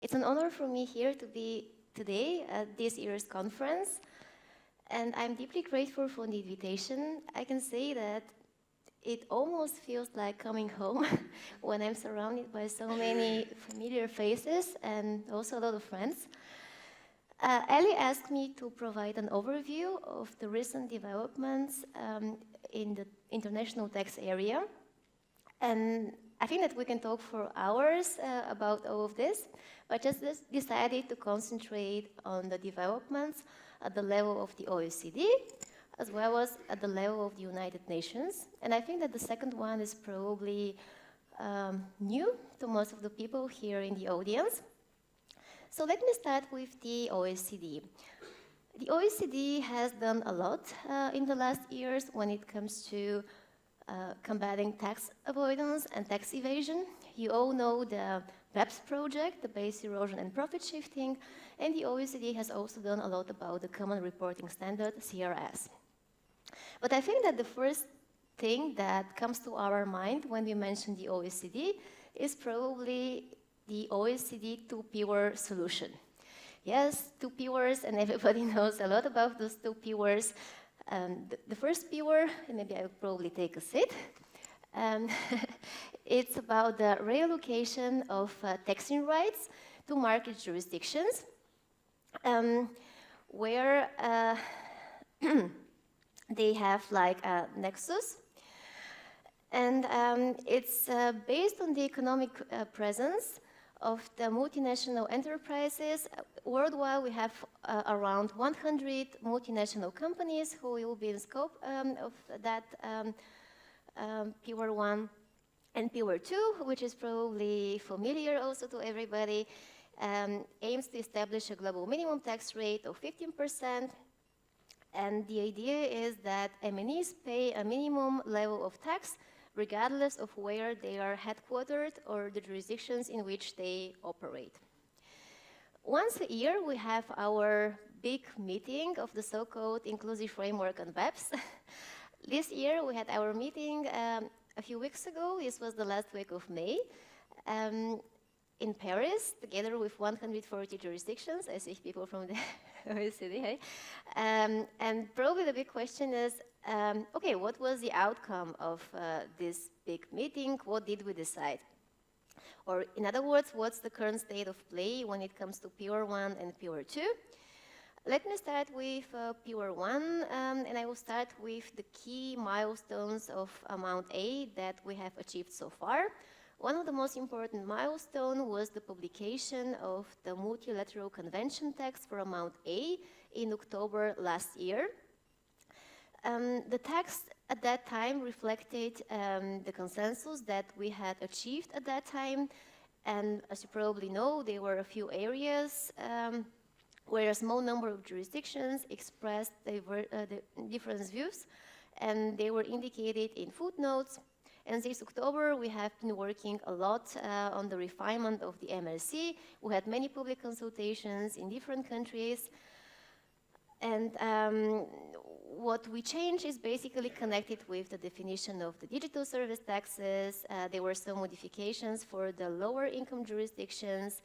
It's an honor for me here to be today at this year's conference, and I'm deeply grateful for the invitation. I can say that it almost feels like coming home when I'm surrounded by so many familiar faces and also a lot of friends. Ali asked me to provide an overview of the recent developments in the international tax area. And I think that we can talk for hours about all of this, but just decided to concentrate on the developments at the level of the OECD, as well as at the level of the United Nations. And I think that the second one is probably new to most of the people here in the audience. So let me start with the OECD. The OECD has done a lot in the last years when it comes to combating tax avoidance and tax evasion. You all know the BEPS project, the base erosion and profit shifting, and the OECD has also done a lot about the Common Reporting Standard, CRS. But I think that the first thing that comes to our mind when we mention the OECD is probably the OECD two P solution. Yes, two P's, and everybody knows a lot about those two P's. The first P, and maybe I'll probably take a seat. It's about the reallocation of taxing rights to market jurisdictions, where they have like a nexus. And it's based on the economic presence of the multinational enterprises. Worldwide, we have around 100 multinational companies who will be in scope of that Pillar 1 and Pillar 2, which is probably familiar also to everybody, aims to establish a global minimum tax rate of 15%. And the idea is that MNEs pay a minimum level of tax regardless of where they are headquartered or the jurisdictions in which they operate. Once a year, we have our big meeting of the so-called Inclusive Framework on BEPS. This year, we had our meeting a few weeks ago. This was the last week of May in Paris, together with 140 jurisdictions. I see people from the OECD, hey? And probably the big question is, okay, what was the outcome of this big meeting? What did we decide? Or in other words, what's the current state of play when it comes to Pillar 1 and Pillar 2? Let me start with Pillar 1, and I will start with the key milestones of Amount A that we have achieved so far. One of the most important milestones was the publication of the Multilateral Convention text for Amount A in October last year. The text at that time reflected the consensus that we had achieved at that time, and as you probably know, there were a few areas where a small number of jurisdictions expressed the different views, and they were indicated in footnotes. And since October, we have been working a lot on the refinement of the MLC. We had many public consultations in different countries. And what we changed is basically connected with the definition of the digital service taxes. There were some modifications for the lower income jurisdictions,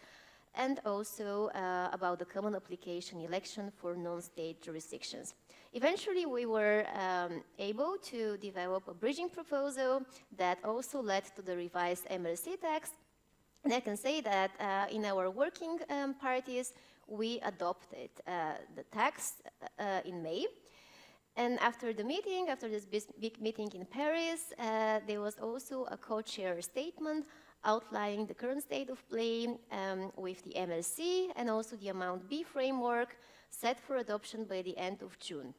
and also about the common application election for non-state jurisdictions. Eventually, we were able to develop a bridging proposal that also led to the revised MLC text. And I can say that in our working parties, we adopted the text in May. And after the meeting, after this big meeting in Paris, there was also a co-chair statement outlining the current state of play with the MLC and also the Amount B framework set for adoption by the end of June.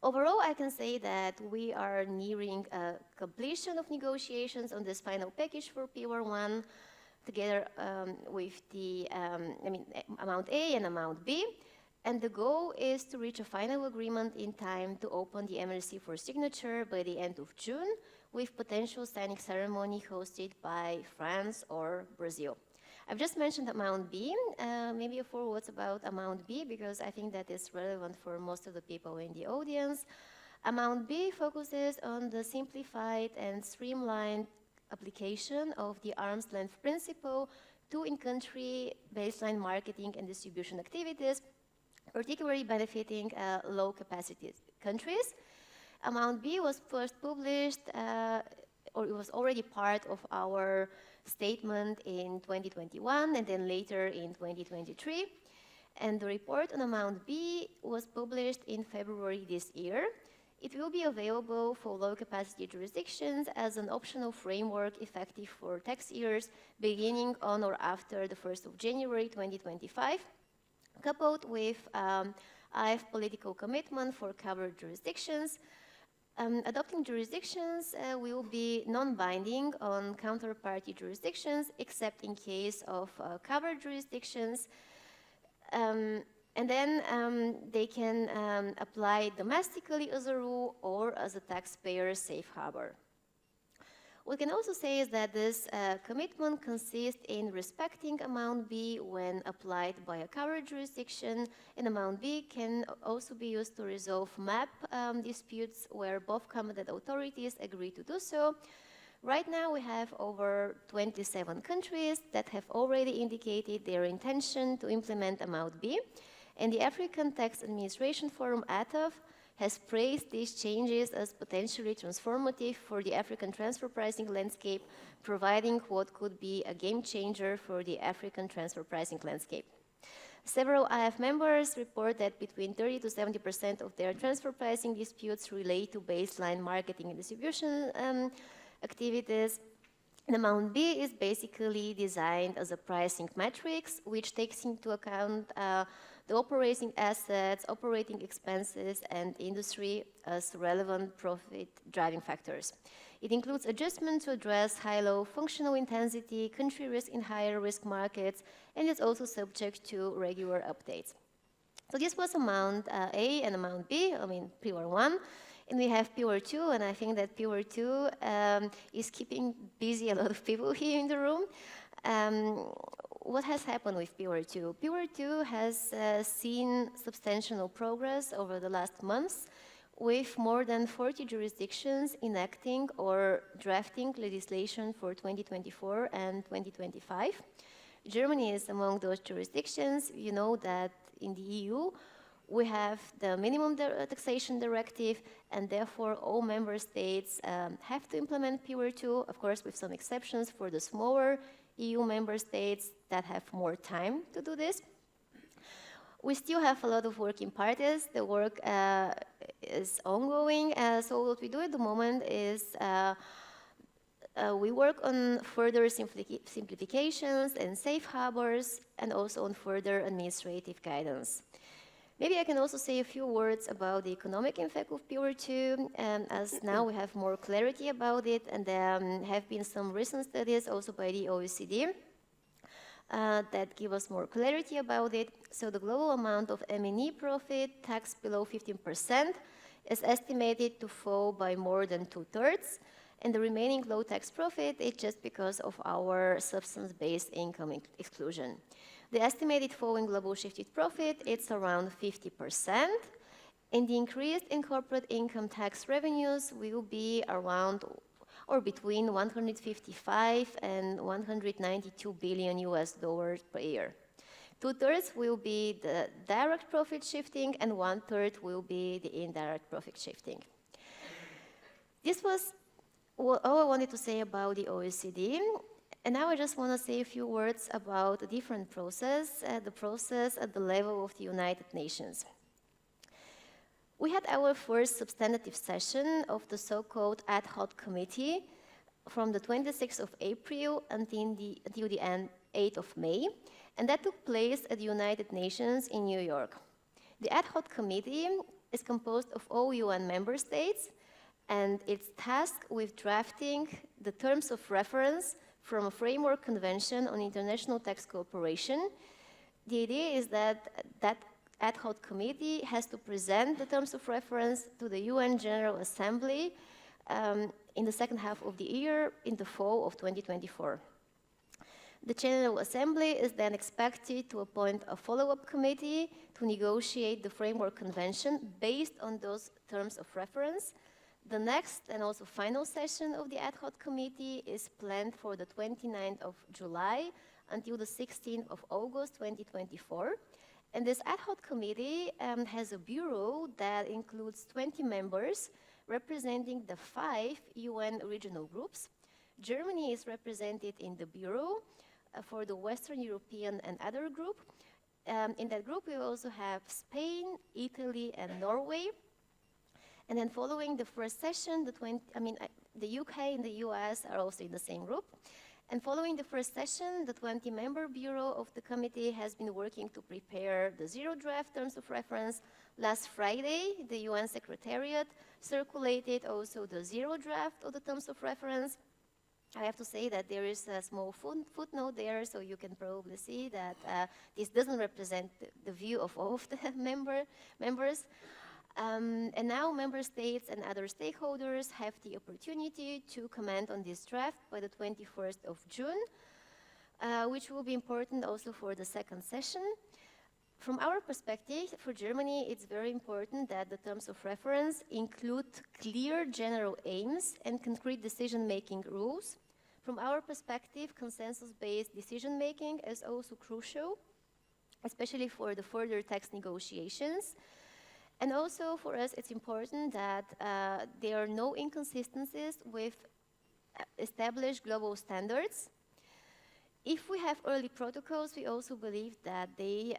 Overall, I can say that we are nearing completion of negotiations on this final package for Pillar 1, together with the Amount A and Amount B. And the goal is to reach a final agreement in time to open the MLC for signature by the end of June, with potential signing ceremony hosted by France or Brazil. I've just mentioned Amount B. Maybe a few words about Amount B, because I think that is relevant for most of the people in the audience. Amount B focuses on the simplified and streamlined application of the arm's length principle to in-country baseline marketing and distribution activities, particularly benefiting low-capacity countries. Amount B was first published, or it was already part of our statement in 2021 and then later in 2023. And the report on Amount B was published in February this year. It will be available for low-capacity jurisdictions as an optional framework effective for tax years beginning on or after the 1st of January 2025, coupled with IF political commitment for covered jurisdictions. Adopting jurisdictions will be non-binding on counterparty jurisdictions, except in case of covered jurisdictions. And then they can apply domestically as a rule or as a taxpayer safe harbor. What we can also say is that this commitment consists in respecting Amount B when applied by a covered jurisdiction, and Amount B can also be used to resolve MAP disputes where both competent authorities agree to do so. Right now we have over 27 countries that have already indicated their intention to implement Amount B, and the African Tax Administration Forum, ATAF, has praised these changes as potentially transformative for the African transfer pricing landscape, providing what could be a game changer for the African transfer pricing landscape. Several IF members report that between 30 to 70% of their transfer pricing disputes relate to baseline marketing and distribution activities. And Amount B is basically designed as a pricing matrix, which takes into account the operating assets, operating expenses, and industry as relevant profit-driving factors. It includes adjustments to address high-low functional intensity, country risk in higher risk markets, and it's also subject to regular updates. So this was Amount A and Amount B, PUR 1. And we have PUR 2, and I think that PUR 2 is keeping busy a lot of people here in the room. What has happened with PUR 2? PUR 2 has seen substantial progress over the last months, with more than 40 jurisdictions enacting or drafting legislation for 2024 and 2025. Germany is among those jurisdictions. You know that in the EU, we have the minimum taxation directive, and therefore all member states have to implement PUR 2, of course with some exceptions for the smaller EU member states that have more time to do this. We still have a lot of work in parties. The work is ongoing. So what we do at the moment is we work on further simplifications and safe harbors, and also on further administrative guidance. Maybe I can also say a few words about the economic impact of PUR 2, as now we have more clarity about it, and there have been some recent studies also by the OECD that give us more clarity about it. So the global amount of M&E profit taxed below 15% is estimated to fall by more than 2/3, and the remaining low tax profit is just because of our substance-based income exclusion. The estimated fall in global shifted profit, it's around 50%, and the increase in corporate income tax revenues will be around or between 155 and 192 billion US dollars per year. 2/3 will be the direct profit shifting, and 1/3 will be the indirect profit shifting. This was all I wanted to say about the OECD. And now I just want to say a few words about a different process, the process at the level of the United Nations. We had our first substantive session of the so-called ad hoc committee from the 26th of April until the 8th of May, and that took place at the United Nations in New York. The ad hoc committee is composed of all UN member states, and it's tasked with drafting the terms of reference from a framework convention on international tax cooperation. The idea is that that ad hoc committee has to present the terms of reference to the UN General Assembly in the second half of the year, in the fall of 2024. The General Assembly is then expected to appoint a follow-up committee to negotiate the framework convention based on those terms of reference. The next and also final session of the ad hoc committee is planned for the 29th of July until the 16th of August 2024. And this ad hoc committee has a bureau that includes 20 members representing the 5 UN regional groups. Germany is represented in the bureau for the Western European and other group. In that group, we also have Spain, Italy, and Norway. And then following the first session, the UK and the US are also in the same group. And following the first session, the 20-member bureau of the committee has been working to prepare the zero draft terms of reference. Last Friday, the UN Secretariat circulated also the zero draft of the terms of reference. I have to say that there is a small footnote there, so you can probably see that this doesn't represent the view of all of the members. And now member states and other stakeholders have the opportunity to comment on this draft by the 21st of June, which will be important also for the second session. From our perspective, for Germany, it's very important that the terms of reference include clear general aims and concrete decision-making rules. From our perspective, consensus-based decision-making is also crucial, especially for the further text negotiations. And also for us, it's important that there are no inconsistencies with established global standards. If we have early protocols, we also believe that they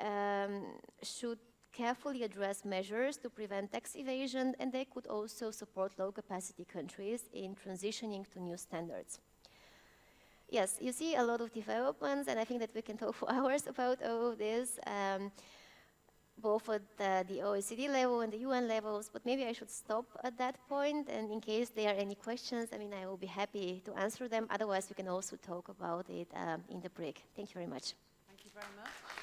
should carefully address measures to prevent tax evasion, and they could also support low-capacity countries in transitioning to new standards. Yes, you see a lot of developments, and I think that we can talk for hours about all of this. Both at the OECD level and the UN levels, but maybe I should stop at that point, and in case there are any questions, I will be happy to answer them. Otherwise, we can also talk about it in the break. Thank you very much. Thank you very much.